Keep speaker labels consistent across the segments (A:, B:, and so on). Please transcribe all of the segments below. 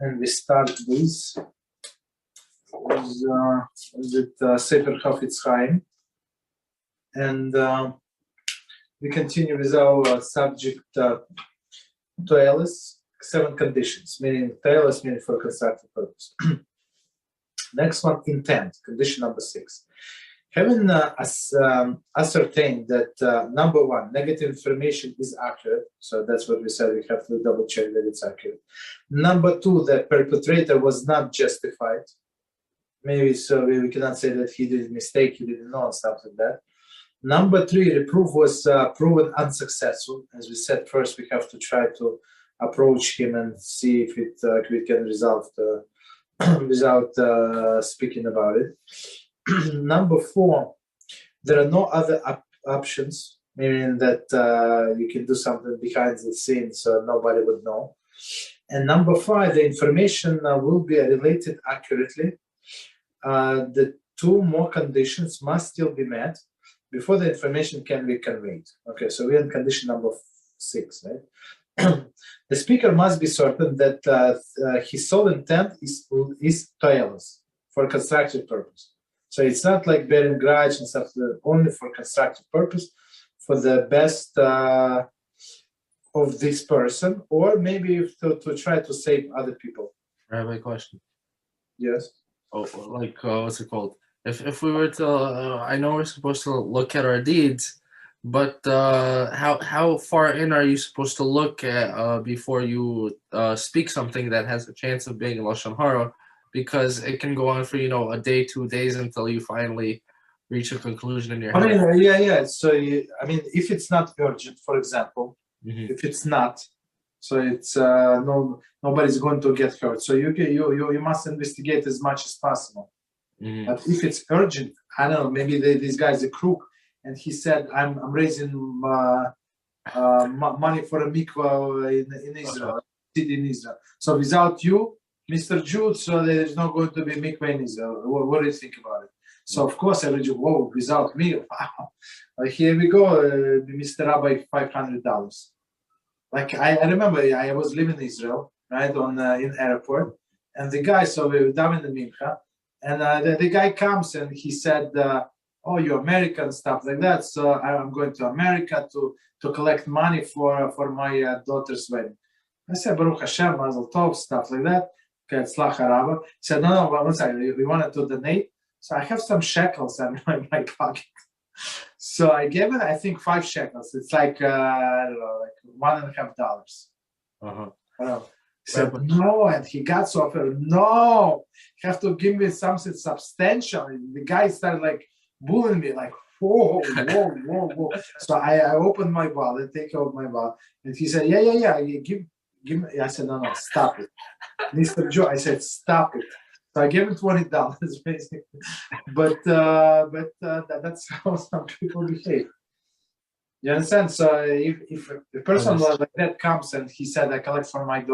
A: and we start with Sefer Chofetz Chaim, and we continue with our subject Ltoeles, 7 conditions, meaning Ltoeles meaning for constructive purpose. Next one, intent, condition number 6. Having ascertained that number 1, negative information is accurate, so that's what we said, we have to double check that it's accurate. Number 2, the perpetrator was not justified. Maybe so we cannot say that he did a mistake, he didn't know, and stuff like that. Number 3, reproof was proven unsuccessful. As we said, first we have to try to approach him and see if we can resolve without speaking about it. Number 4, there are no other options, meaning that you can do something behind the scenes so nobody would know. And number 5, the information will be related accurately. The 2 more conditions must still be met before the information can be conveyed. Okay, so we're in condition number 6, right? The speaker must be certain that his sole intent is Ltoeles, for constructive purpose. So it's not like bearing grudge and stuff, only for constructive purpose, for the best of this person, or maybe to try to save other people.
B: I have a question.
A: Yes.
B: Oh, like what's it called? If we were to, I know we're supposed to look at our deeds, but how far in are you supposed to look at before you speak something that has a chance of being Lashon Hara? Because it can go on for a day, 2 days until you finally reach a conclusion in your head.
A: Yeah. So if it's not urgent, for example, if it's not, so it's nobody's going to get hurt. So you must investigate as much as possible. But if it's urgent, I don't know, maybe this guy's a crook, and he said, "I'm raising money for a mikvah in Israel, in Israel. So without you, Mr. Jude, so there's not going to be mikvah in Israel. What do you think about it?" So of course I read you, whoa, without me, wow. Here we go, Mr. Rabbi, $500. Like I remember, I was living in Israel, right, in airport, and the guy, so we were down in the mincha, and the guy comes and he said, "Oh, you're American," stuff like that. So I'm going to America to collect money for my daughter's wedding. I said, Baruch Hashem, Mazel Tov, stuff like that. Okay, Tzlach Haraba. He said, no, one second, we wanted to donate. So I have some shekels in my pocket. So I gave it, I think, 5 shekels. It's like, I don't know, like $1.50. He said, no, and he got so offended. No, you have to give me something substantial. And the guy started like bullying me, like, whoa. So I opened my wallet, take out my wallet, and he said, yeah, give me. I said, no, stop it. Mr. Joe, I said, stop it. So I gave him $20, basically. But that's how some people behave. You understand? So if a person like that comes and he said, I collect for my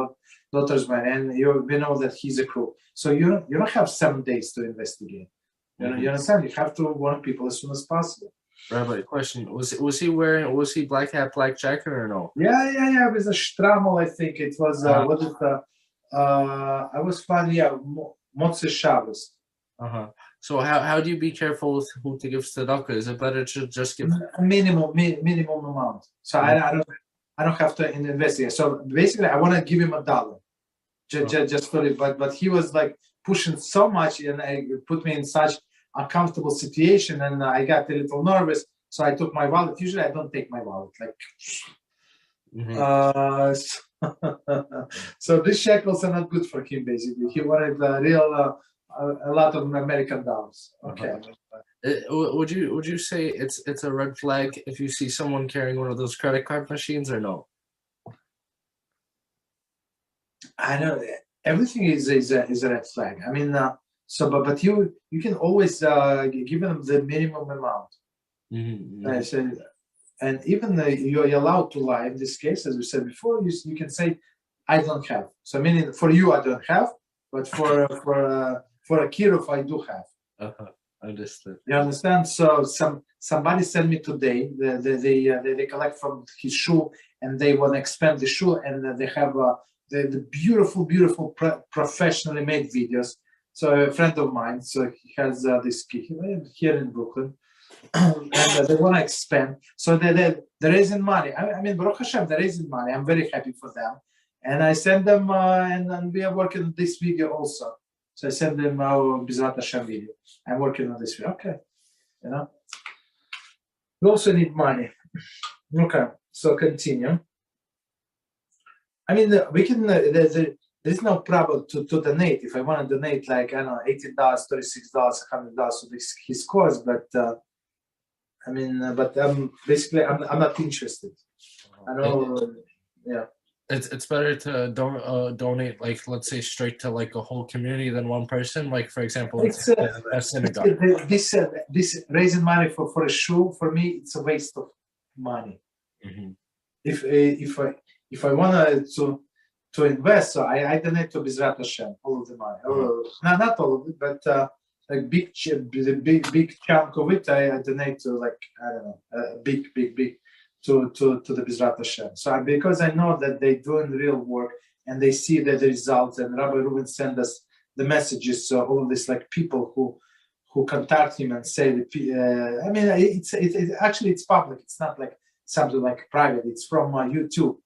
A: daughter's wedding, and we know that he's a crook. So you don't have 7 days to investigate. You understand? You have to warn people as soon as possible.
B: Rabbi, question: Was he black hat, black jacket, or no?
A: Yeah. With a shtramel, I think it was. I was fun. Yeah, Motzei Shabbos.
B: So how do you be careful with who to give tzedakah? Is it better to just give
A: minimum amount? So I don't have to investigate. So basically, I want to give him $1, just for it. But he was like pushing so much, and it put me in such uncomfortable situation, and I got a little nervous, so I took my wallet. Usually I don't take my wallet, so these shekels are not good for him. Basically, he wanted a lot of American dollars. Okay.
B: Would you say it's a red flag if you see someone carrying one of those credit card machines, or no?
A: I know everything is a red flag. I mean, but you can always give them the minimum amount. I said, and even you're allowed to lie. In this case, as we said before, you can say, "I don't have." So meaning for you, I don't have, but for a kirov, I do have.
B: Understood.
A: You understand? So somebody sent me today. They collect from his shul, and they want to expand the shul, and they have the beautiful professionally made videos. So a friend of mine, so he has this key here in Brooklyn, and they want to expand. So they're raising money. I mean, Baruch Hashem, they're raising money. I'm very happy for them. And I send them, and we are working on this video also. So I send them our BeEzrat HaShem video. I'm working on this video. Okay, you know. We also need money. Okay, so continue. I mean, we can. There's no problem to donate. If I want to donate, like I don't know, $18, $36, $100 to his cause, but I mean, but basically, I'm not interested. I know, yeah.
B: It's better to donate, like, let's say, straight to like a whole community than one person. Like, for example, a synagogue.
A: This raising money for a shul, for me, it's a waste of money.
B: Mm-hmm.
A: If I want to invest, so I donate to BeEzrat HaShem all of the money. Mm-hmm. Not all of it, but like big chunk of it, I donate to, like, I don't know, big to the BeEzrat HaShem. So because I know that they're doing real work and they see the results, and Rabbi Reuben send us the messages. So all of this, like, people who contact him and say, I mean, it's actually it's public. It's not like something like private. It's from YouTube,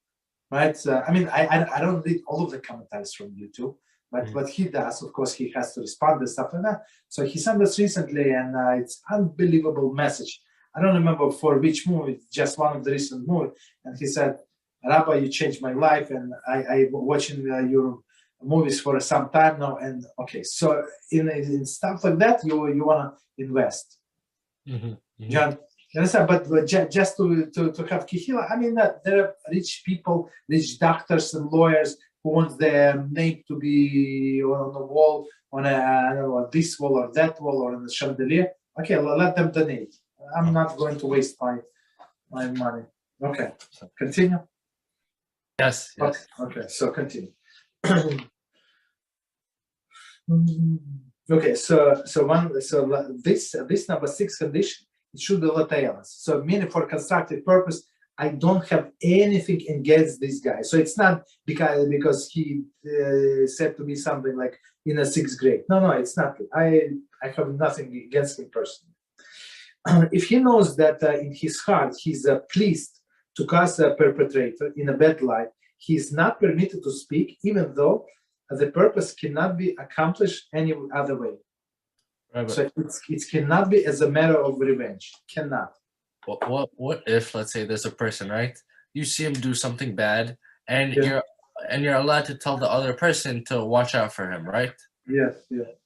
A: right? I mean, I don't read all of the commentaries from YouTube, but what he does, of course, he has to respond to stuff like that. So he sent us recently, and it's unbelievable message. I don't remember for which movie, just one of the recent movies. And he said, Rabbi, you changed my life, and I'm watching your movies for some time now. And okay, so in stuff like that, you want to invest.
B: Mm-hmm.
A: You understand? But just to have kihila, I mean, there are rich people, rich doctors and lawyers who want their name to be on the wall, on this wall or that wall or in the chandelier. Okay, let them donate. I'm not going to waste my money. Okay, so continue.
B: Yes.
A: Okay, so continue. Okay, so this number 6 condition, it should be Ltoeles. So meaning for constructive purpose, I don't have anything against this guy. So it's not because he said to me something like in a 6th grade. No, it's not. I have nothing against him personally. If he knows that in his heart he's pleased to cast a perpetrator in a bad light, he is not permitted to speak, even though the purpose cannot be accomplished any other way. Right. So it cannot be as a matter of revenge. Cannot.
B: What if, let's say, there's a person, right? You see him do something bad, and you're allowed to tell the other person to watch out for him, right?
A: Yes.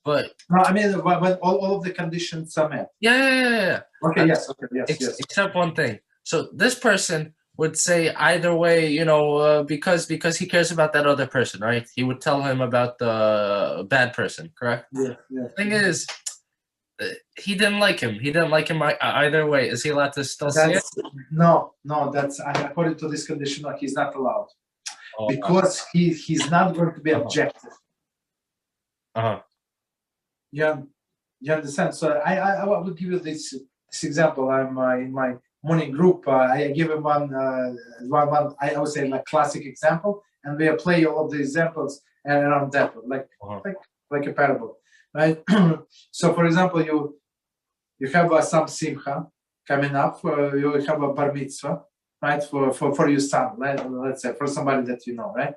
B: But
A: no, I mean, when all of the conditions are met.
B: Yeah.
A: Okay. Yes.
B: Except one thing. So this person would say either way, because he cares about that other person, right? He would tell him about the bad person, correct?
A: Yeah.
B: The thing is, he didn't like him. He didn't like him either way. Is he allowed to still say it?
A: No. That's according to this condition. No, he's not allowed because he's not going to be objective. You understand? So I will give you this example. I'm in my morning group. I give him one. I would say like classic example, and we play all of the examples around that, like a parable, right? So, for example, you have some simcha coming up. You have a bar mitzvah, right? For your son, right? Let's say for somebody that you know, right?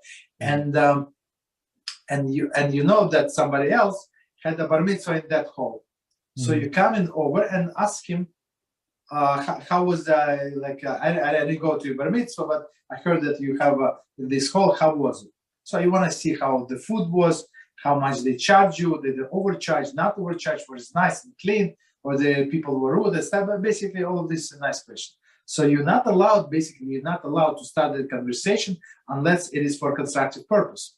A: And you know that somebody else had a bar mitzvah in that hall. So you come in over and ask him, how was I didn't go to your bar mitzvah, but I heard that you have in this hall, how was it? So you want to see how the food was, how much they charge you, did they overcharge, not overcharge, was it nice and clean, or the people were rude and stuff, but basically all of this is a nice question. So you're not allowed to start the conversation unless it is for constructive purpose.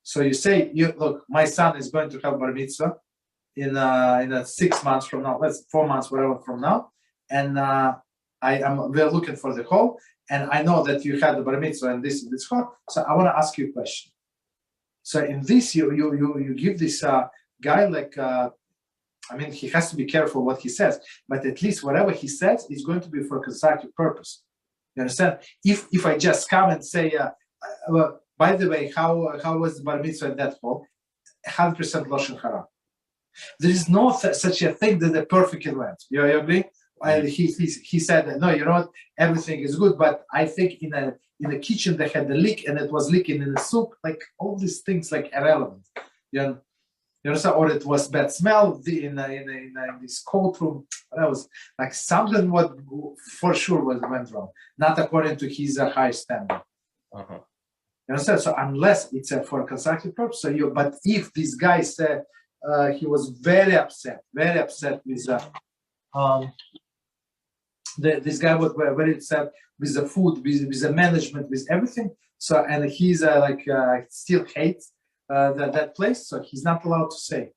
A: So you say, look, my son is going to have bar mitzvah in 6 months from now, 4 months, whatever from now, and we're looking for the hall, and I know that you had the bar mitzvah and this hall, so I want to ask you a question. So in this, you give this guy he has to be careful what he says, but at least whatever he says is going to be for constructive purpose. You understand? If I just come and say, By the way, how was the bar mitzvah at that home? 100% Lashon Hara. There is no such a thing that the perfectly went. You agree? And he said, no, you know what? Everything is good, but I think in the kitchen they had a leak and it was leaking in the soup. Like all these things, like irrelevant. You understand? Or it was bad smell in this cold room. That was like something what for sure went wrong, not according to his high standard.
B: Uh-huh.
A: You understand? So unless it's for a constructive purpose, but if this guy said he was very upset with this guy was very upset with the food, with the management, with everything. So and he's still hates that place. So he's not allowed to say.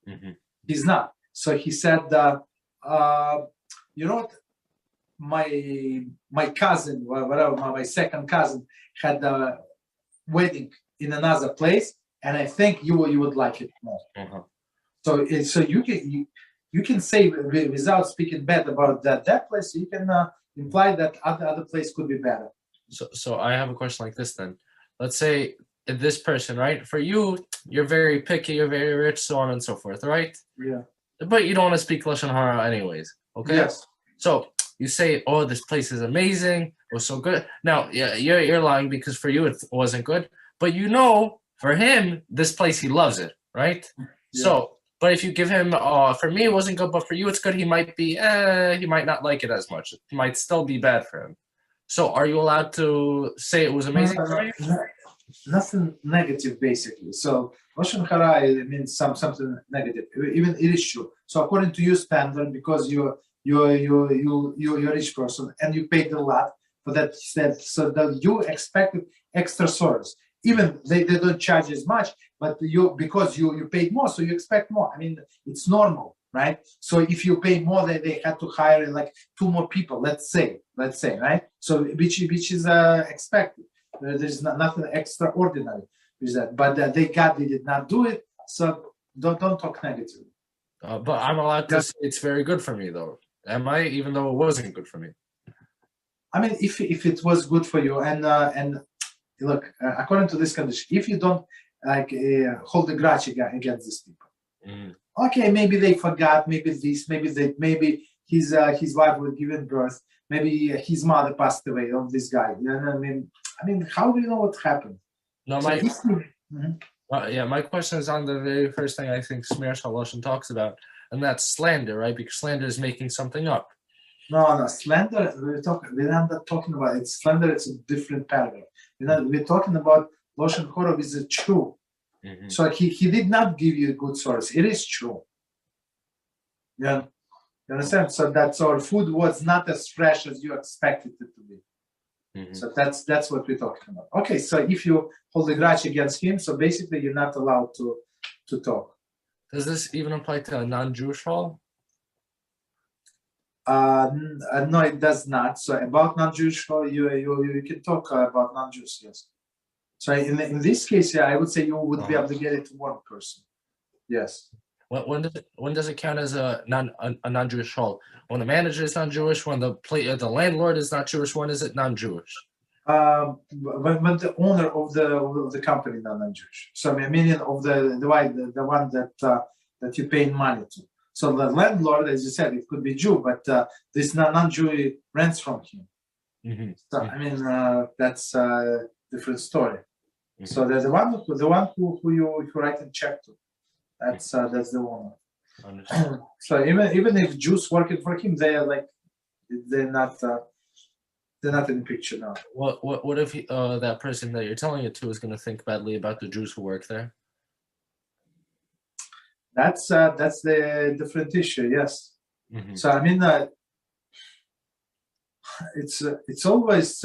B: Mm-hmm.
A: He's not. So he said, you know what? My cousin, whatever, my second cousin had a wedding in another place, and I think you would like it more.
B: Uh-huh.
A: So you can say without speaking bad about that place, you can imply that other place could be better.
B: So I have a question like this then. Let's say this person, right? For you, you're very picky, you're very rich, so on and so forth, right?
A: Yeah.
B: But you don't want to speak Lashon Hara anyways, okay?
A: Yes.
B: So you say, "Oh, this place is amazing. It was so good." Now, yeah, you're lying because for you it wasn't good, but you know, for him, this place he loves it, right? Yeah. So, but if you give him, for me it wasn't good, but for you it's good. He might not like it as much. It might still be bad for him. So, are you allowed to say it was amazing for you?
A: Nothing negative, basically. So Lashon Hara means something negative. Even it is true. So according to your standard, because you're a rich person and you paid a lot for that, so that you expected extra service. Even they don't charge as much, but because you paid more, so you expect more. I mean, it's normal, right? So if you pay more, they had to hire like 2 more people. Let's say, right? So which is expected. There's nothing extraordinary with that, but they did not do it. So don't talk negatively.
B: But I'm allowed to say it's very good for me, though. Am I? Even though it wasn't good for me.
A: I mean, if it was good for you, and look, according to this condition, if you don't hold a grudge against these people, okay, maybe they forgot, maybe this, maybe his wife was given birth, maybe his mother passed away of this guy. You know what I mean, how do you know what happened?
B: No, my question is on the very first thing I think Shmiras Haloshon talks about, and that's slander, right? Because slander is making something up.
A: No, slander. We're not talking about it. Slander. It's a different paragraph. We're talking about Loshon Hora is true. Mm-hmm. So he did not give you a good source. It is true. Yeah, you understand? So that's our food was not as fresh as you expected it to be. Mm-hmm. So that's what we're talking about. Okay, so if you hold a grudge against him, so basically you're not allowed to talk.
B: Does this even apply to a non-Jewish hall?
A: No, it does not. So about non-Jewish hall, you can talk about non-Jews, yes. So in this case, yeah, I would say you would be obligated to one person. Yes.
B: When does it count as a non-Jewish hall? When the manager is non-Jewish, when the landlord is not Jewish, when is it non-Jewish?
A: When the owner of the company is non-Jewish. So meaning of the one that you pay money to. So the landlord, as you said, it could be Jew, but this non-Jew rents from him. Mm-hmm. So I mean that's a different story. Mm-hmm. So there's the one who you write a check to. That's the owner. So even if Jews working for him, they're not in the picture now.
B: What if that person that you're telling it to is going to think badly about the Jews who work there?
A: That's the different issue. Yes. Mm-hmm. So I mean, it's always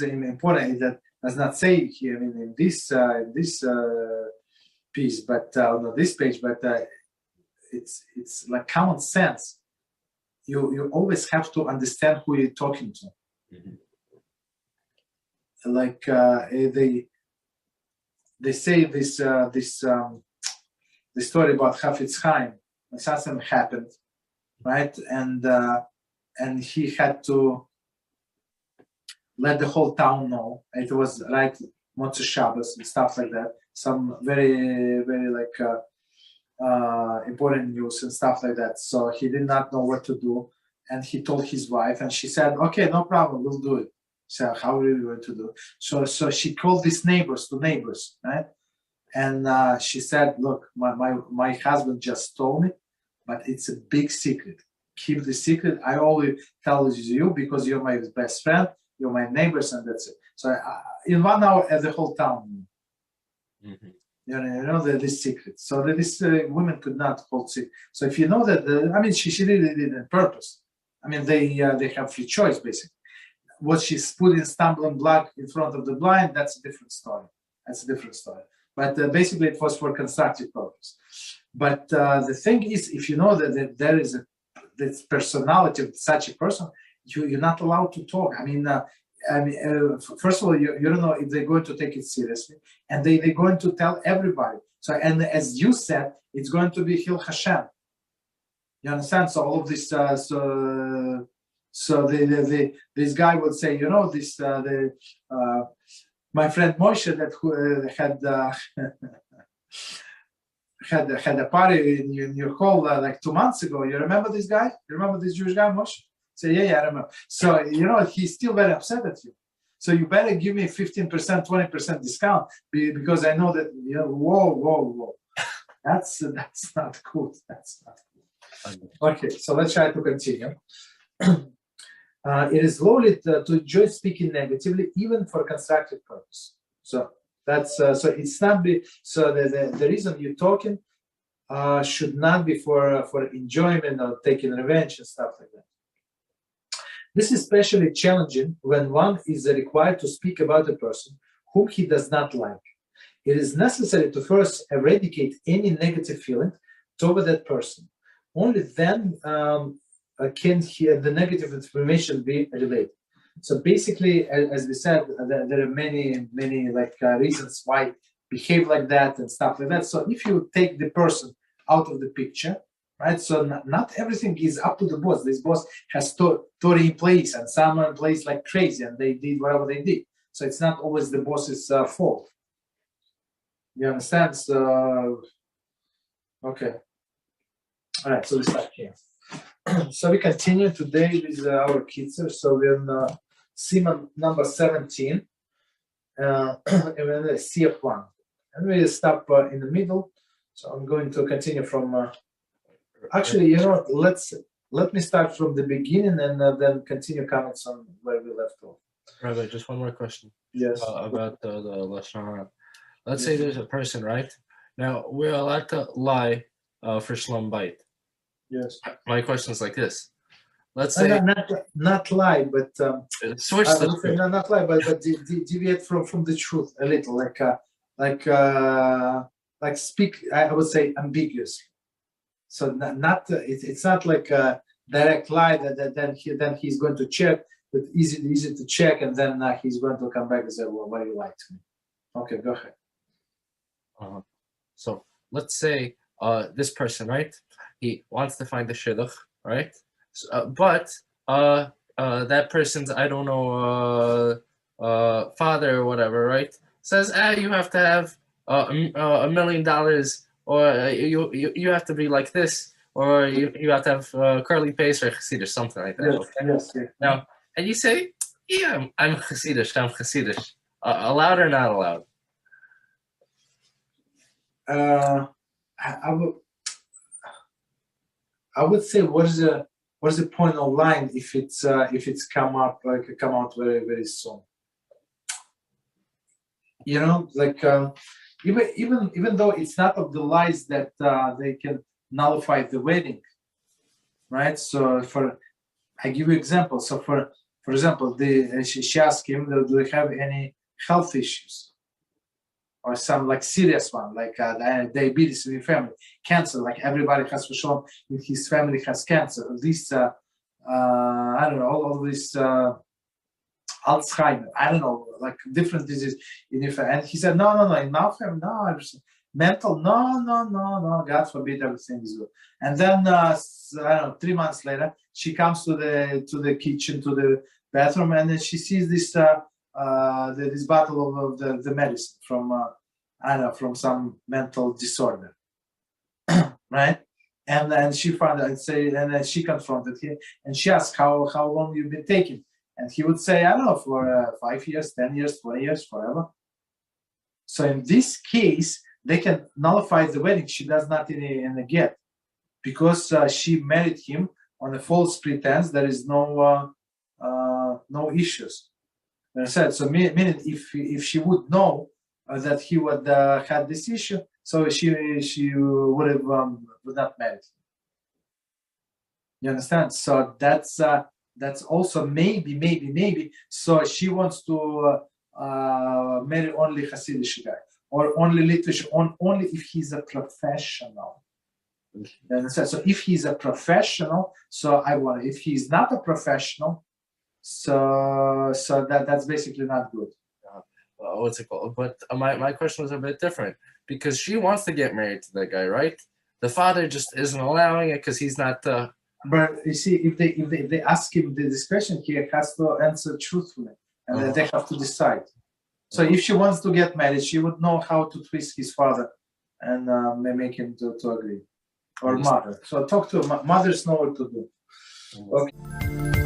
A: important that does not say here. I mean, in this piece, but on this page, but it's like common sense. You always have to understand who you're talking to. Mm-hmm. Like they say this the story about Chofetz Chaim, when something happened, right? And he had to let the whole town know. It was right Motzei Shabbos and stuff like that. Some very, very important news and stuff like that. So he did not know what to do. And he told his wife, and she said, okay, no problem, we'll do it. So how are we going to do it? So she called these neighbors, right? And she said, look, my husband just told me, but it's a big secret. Keep the secret. I always tell you because you're my best friend, you're my neighbors, and that's it. So in 1 hour, the whole town knew. Mm-hmm. You know this secret. So that this women could not hold secret. So if you know that, she really did it on purpose. They have free choice basically. What she's putting stumbling block in front of the blind, that's a different story. But basically, it was for constructive purpose. But the thing is, if you know that there is this personality of such a person, you're not allowed to talk. First of all, you don't know if they're going to take it seriously, and they're going to tell everybody. So, and as you said, it's going to be Hil Hashem. You understand? So all of this, this guy would say, my friend Moshe that had a party in your hall like 2 months ago. You remember this guy? You remember this Jewish guy, Moshe? So yeah, I remember. So he's still very upset at you. So you better give me 15%, 20% discount because I know that whoa. That's not good. That's not good. Okay, so let's try to continue. It is lowly to enjoy speaking negatively, even for constructive purpose. So that's so it's not be so the reason you're talking should not be for enjoyment or taking revenge and stuff like that. This is especially challenging when one is required to speak about a person whom he does not like. It is necessary to first eradicate any negative feeling toward that person. Only then can the negative information be relayed. So basically, as we said, there are many reasons why behave like that and stuff like that. So if you take the person out of the picture, right? So not everything is up to the boss. This boss has 30 employees, and some employees like crazy, and they did whatever they did. So it's not always the boss's fault. You understand? So okay. All right, so we start here. So we continue today with our kitzur. So we're in Siman number 17, and we're in CF1. And we stop in the middle. So I'm going to continue from. Actually, let me start from the beginning and then continue comments on where we left off.
B: Rabbi, just one more question.
A: Yes.
B: About the Lashon Hara. Let's say there's a person, right? Now we're allowed to lie for Shlom Bait.
A: Yes.
B: My question is like this. Let's say
A: not lie, but
B: switch the
A: not lie, but deviate from the truth a little, like speak. I would say ambiguously. So it's not like a direct lie that then he's going to check. But easy to check, and then he's going to come back and say, "Well, why you lied to me?" Okay, go ahead.
B: So let's say this person, right? He wants to find the shidduch, right? So, but that person's, I don't know, father or whatever, right? Says, you have to have $1 million, or you have to be like this, or you have to have curly face or chassidish, something like that.
A: Yes,
B: okay?
A: yes.
B: Now, and you say, yeah, I'm chassidish. Allowed or not allowed?
A: I would say what is the point of line if it's come out very, very soon. Even though it's not of the lies that they can nullify the wedding, right? So I give you example. So for example, she asked him, do they have any health issues? Or some like serious one, like diabetes in your family, cancer, like everybody has for sure in his family has cancer. At least, I don't know, all of this Alzheimer, I don't know, like different diseases in your family. And he said, no, in my family, no, mental. No. God forbid, everything is good. And then I don't know, 3 months later, she comes to the kitchen, to the bathroom, and then she sees this this bottle of the medicine from I don't know, from some mental disorder, right? And then she found out, and then she confronted him, and she asked how long you've been taking, and he would say, I don't know, for 5 years, 10 years, 20 years, forever. So in this case, they can nullify the wedding. She does not in a get, because she married him on a false pretense. There is no issues. So meaning if she would know that he would had this issue, so she would have would not marry him. You understand? So that's also maybe. So she wants to marry only Hasidic guy, or only Litvish, only if he's a professional. You understand? So if he's a professional, so I want. If he's not a professional, so that's basically not good.
B: What's it called? But my question was a bit different, because she wants to get married to that guy, right? The father just isn't allowing it because he's not.
A: But you see, if they ask him this question, he has to answer truthfully, and then they have to decide. So if she wants to get married, she would know how to twist his father and make him to agree, or mother. So talk to mothers know what to do. Okay.